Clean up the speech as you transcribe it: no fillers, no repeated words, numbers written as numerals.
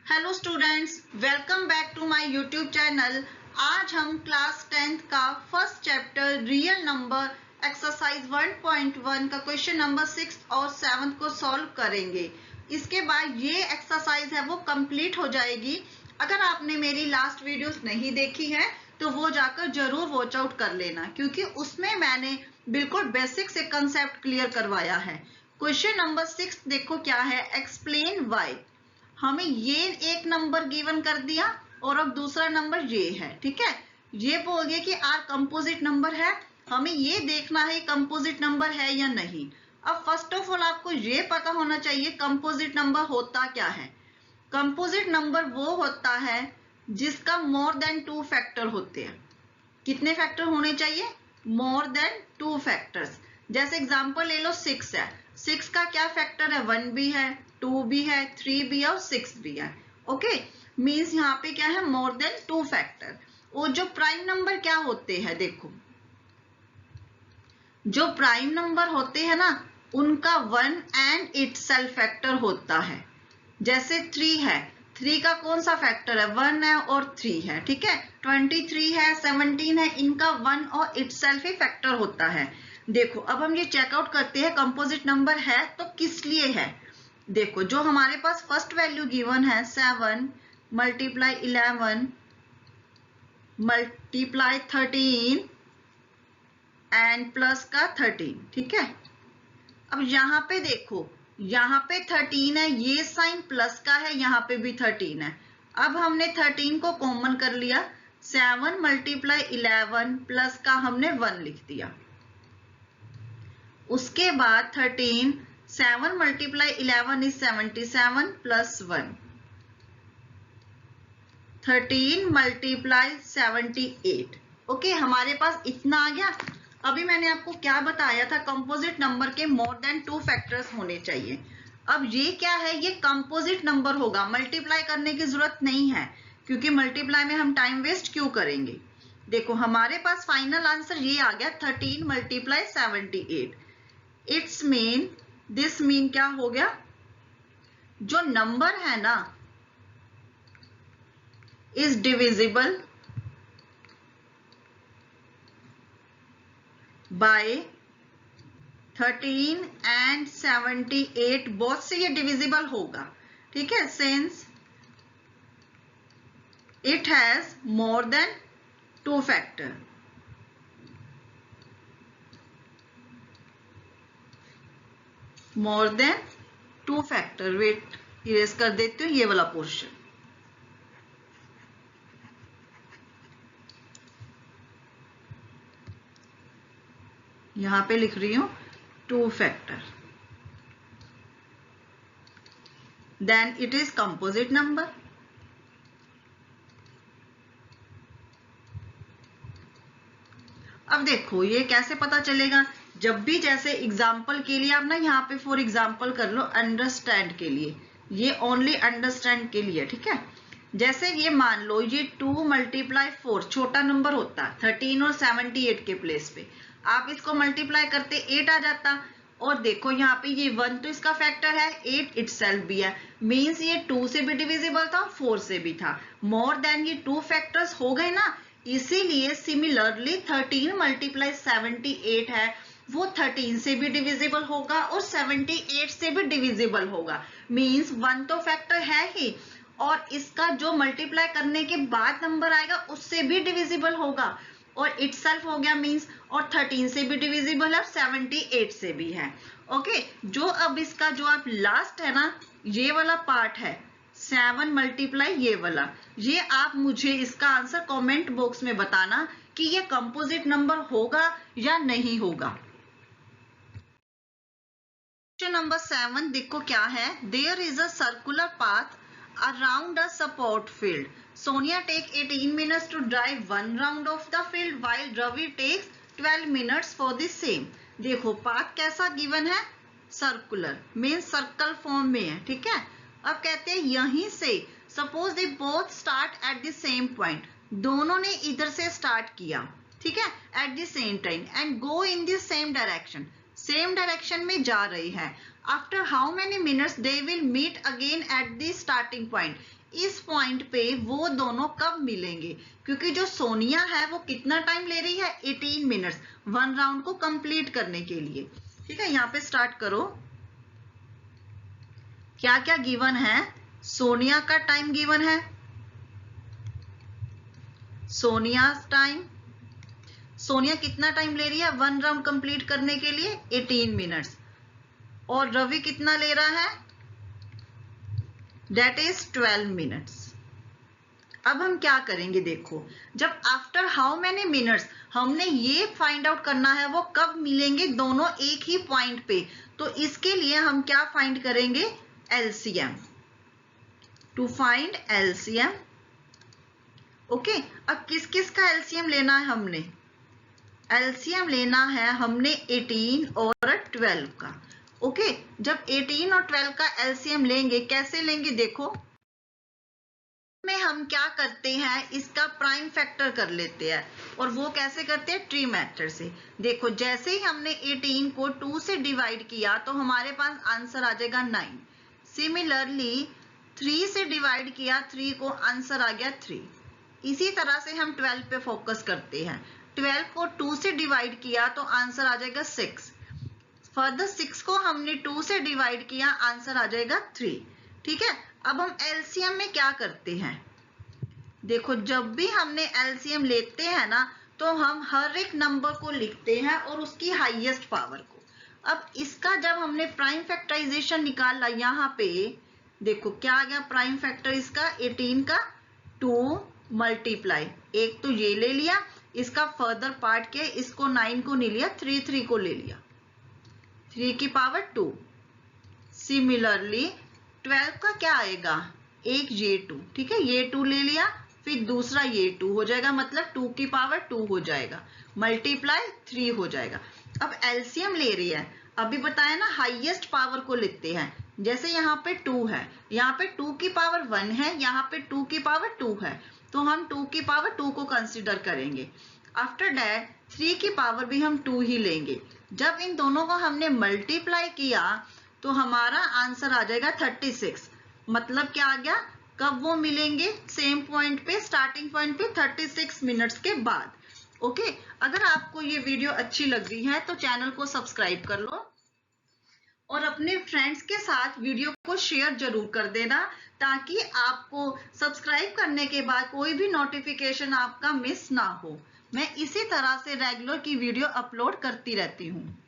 Hello students, welcome back to my YouTube channel. आज हम class 10th का first chapter real number exercise 1.1 का question number 6 और 7 को सॉल्व करेंगे। इसके बाद ये एक्सरसाइज है वो कंप्लीट हो जाएगी। अगर आपने मेरी लास्ट वीडियोस नहीं देखी है तो वो जाकर जरूर वॉच आउट कर लेना, क्योंकि उसमें मैंने बिल्कुल बेसिक से कंसेप्ट क्लियर करवाया है। क्वेश्चन नंबर 6 देखो क्या है, एक्सप्लेन वाई। हमें ये एक नंबर गिवन कर दिया और अब दूसरा नंबर ये है, ठीक है। ये बोल दिया कि आर कंपोजिट नंबर है, हमें ये देखना है कंपोजिट नंबर है या नहीं। अब फर्स्ट ऑफ ऑल आपको ये पता होना चाहिए कंपोजिट नंबर होता क्या है। कंपोजिट नंबर वो होता है जिसका मोर देन 2 फैक्टर होते हैं। कितने फैक्टर होने चाहिए? मोर देन 2 फैक्टर्स। जैसे एग्जांपल ले लो, 6 है, 6 का क्या फैक्टर है? 1 भी है, 2 भी है, 3 भी है और 6 भी है। ओके, मींस यहाँ पे क्या है? मोर देन 2 फैक्टर। और जो प्राइम नंबर क्या होते हैं, देखो जो प्राइम नंबर होते हैं ना, उनका 1 एंड इटसेल्फ फैक्टर होता है। जैसे 3 है, 3 का कौन सा फैक्टर है? 1 है और 3 है, ठीक है। 23 है, 17 है, इनका 1 और इटसेल्फ ही फैक्टर होता है। देखो अब हम ये चेकआउट करते हैं कंपोजिट नंबर है तो किस लिए है। देखो जो हमारे पास फर्स्ट वैल्यू गिवन है 7 मल्टीप्लाई 11 मल्टीप्लाई 13 एंड प्लस का 13, ठीक है। अब यहाँ पे देखो, यहाँ पे 13 है, ये साइन प्लस का है, यहाँ पे भी 13 है। अब हमने 13 को कॉमन कर लिया, 7 मल्टीप्लाई 11 प्लस का हमने 1 लिख दिया। उसके बाद 13, 7 multiply 11 is 77 plus 1, 13 multiply 78। Okay, हमारे पास इतना आ गया। अभी मैंने आपको क्या बताया था, कंपोजिट नंबर के मोर देन 2 फैक्टर्स होने चाहिए। अब ये क्या है? ये कंपोजिट नंबर होगा, मल्टीप्लाई करने की जरूरत नहीं है, क्योंकि मल्टीप्लाई में हम टाइम वेस्ट क्यों करेंगे। देखो हमारे पास फाइनल आंसर ये आ गया 13 multiply 78। It's mean, this mean क्या हो गया? जो नंबर है ना is divisible by 13 and 78, both से ये डिविजिबल होगा, ठीक है। Since it has more than 2 factor. More than 2 factor. Wait, erase कर देती हूँ ये वाला पोर्शन। यहां पे लिख रही हूं 2 factor, then it is composite number. अब देखो ये कैसे पता चलेगा? जब भी जैसे एग्जाम्पल के लिए आप ना यहाँ पे फॉर एग्जाम्पल कर लो, अंडरस्टैंड के लिए, ये ओनली अंडरस्टैंड के लिए, ठीक है। जैसे ये मान लो ये 2 मल्टीप्लाई 4 छोटा नंबर होता, 13 और 78 के प्लेस पे आप इसको मल्टीप्लाई करते 8 आ जाता। और देखो यहाँ पे ये 1 तो इसका फैक्टर है, 8 इटसेल्फ भी है, मींस ये 2 से भी डिविजिबल था, 4 से भी था। मोर देन ये 2 फैक्टर्स हो गए ना, इसीलिए सिमिलरली 13 मल्टीप्लाई 78 है, वो 13 से भी डिविजिबल होगा और 78 से भी डिविजिबल होगा। मींस 1 तो फैक्टर है ही, और इसका जो मल्टीप्लाई करने के बाद नंबर आएगा उससे भी डिविजिबल होगा, और इटसेल्फ हो गया मींस, और 13 से भी डिविजिबल है, 78 से भी है। ओके, जो अब इसका जो आप लास्ट है ना, ये वाला पार्ट है 7 मल्टीप्लाई ये वाला, ये आप मुझे इसका आंसर कमेंट बॉक्स में बताना कि ये कंपोजिट नंबर होगा या नहीं होगा। क्वेश्चन नंबर 7 देखो क्या है, there is a circular path around a support field. Sonia take 18 minutes to drive one round of the field while Ravi takes 12 minutes for the same. देखो पाथ कैसा given है? सर्कुलर, मीन सर्कल फॉर्म में है, ठीक है। अब कहते हैं यहीं से, suppose they both start at the same point, दोनों ने इधर से स्टार्ट किया, ठीक है, at the same time, and go in the same direction, same direction में जा रही है। After how many minutes they will meet again at the starting point, इस पॉइंट पे वो दोनों कब मिलेंगे, क्योंकि जो सोनिया है वो कितना टाइम ले रही है, 18 मिनट्स 1 राउंड को कंप्लीट करने के लिए। ठीक है, यहाँ पे स्टार्ट करो। क्या क्या गिवन है, सोनिया का टाइम गिवन है, सोनिया टाइम, सोनिया कितना टाइम ले रही है 1 राउंड कंप्लीट करने के लिए, 18 मिनट्स, और रवि कितना ले रहा है, दैट इज 12 मिनट्स। अब हम क्या करेंगे, देखो जब आफ्टर हाउ मेनी मिनट्स हमने ये फाइंड आउट करना है वो कब मिलेंगे दोनों एक ही पॉइंट पे, तो इसके लिए हम क्या फाइंड करेंगे, LCM, to find LCM. Okay, अब किस किस का एलसीएम लेना है, हमने एलसीएम लेना है हमने 18 और 12 का। ओके, जब 18 और 12 का एलसीएम लेंगे, कैसे लेंगे, देखो में हम क्या करते हैं, इसका प्राइम फैक्टर कर लेते हैं, और वो कैसे करते हैं, ट्री मेथड से। देखो जैसे ही हमने 18 को 2 से डिवाइड किया तो हमारे पास आंसर आ जाएगा 9। सिमिलरली 3 से डिवाइड किया 3 को, आंसर आ गया 3। इसी तरह से हम 12 पे फोकस करते हैं, 12 को 2 से डिवाइड किया तो आंसर आ जाएगा 6। फर्दर 6 को हमने 2 से डिवाइड किया, आंसर आ जाएगा 3। ठीक है, अब हम एलसीएम में क्या करते हैं, देखो जब भी हमने एलसीएम लेते हैं ना तो हम हर एक नंबर को लिखते हैं और उसकी हाईएस्ट पावर को। अब इसका जब हमने प्राइम फैक्टराइजेशन निकाला, यहाँ पे देखो क्या आ गया प्राइम फैक्टर इसका, 18 का 2 मल्टीप्लाई, एक तो ये ले लिया, इसका फर्दर पार्ट के इसको 9 को नहीं लिया, 3 को ले लिया, 3 की पावर 2। सिमिलरली 12 का क्या आएगा, एक ये 2, ठीक है, ये 2 ले लिया, फिर दूसरा ये 2 हो जाएगा, मतलब 2 की पावर 2 हो जाएगा, मल्टीप्लाई 3 हो जाएगा। अब एलसीएम ले रही है, अभी बताया ना हाईएस्ट पावर को लेते हैं, जैसे यहाँ पे 2 है, यहाँ पे 2 की पावर 1 है, यहाँ पे 2 की पावर 2 है, तो हम 2 की पावर 2 को कंसिडर करेंगे। आफ्टर दैट 3 की पावर भी हम 2 ही लेंगे। जब इन दोनों को हमने मल्टीप्लाई किया तो हमारा आंसर आ जाएगा 36। मतलब क्या आ गया, कब वो मिलेंगे, सेम पॉइंट पे, स्टार्टिंग पॉइंट पे 36 मिनट्स के बाद। ओके, अगर आपको ये वीडियो अच्छी लग रही है तो चैनल को सब्सक्राइब कर लो और अपने फ्रेंड्स के साथ वीडियो को शेयर जरूर कर देना, ताकि आपको सब्सक्राइब करने के बाद कोई भी नोटिफिकेशन आपका मिस ना हो। मैं इसी तरह से रेगुलर की वीडियो अपलोड करती रहती हूँ।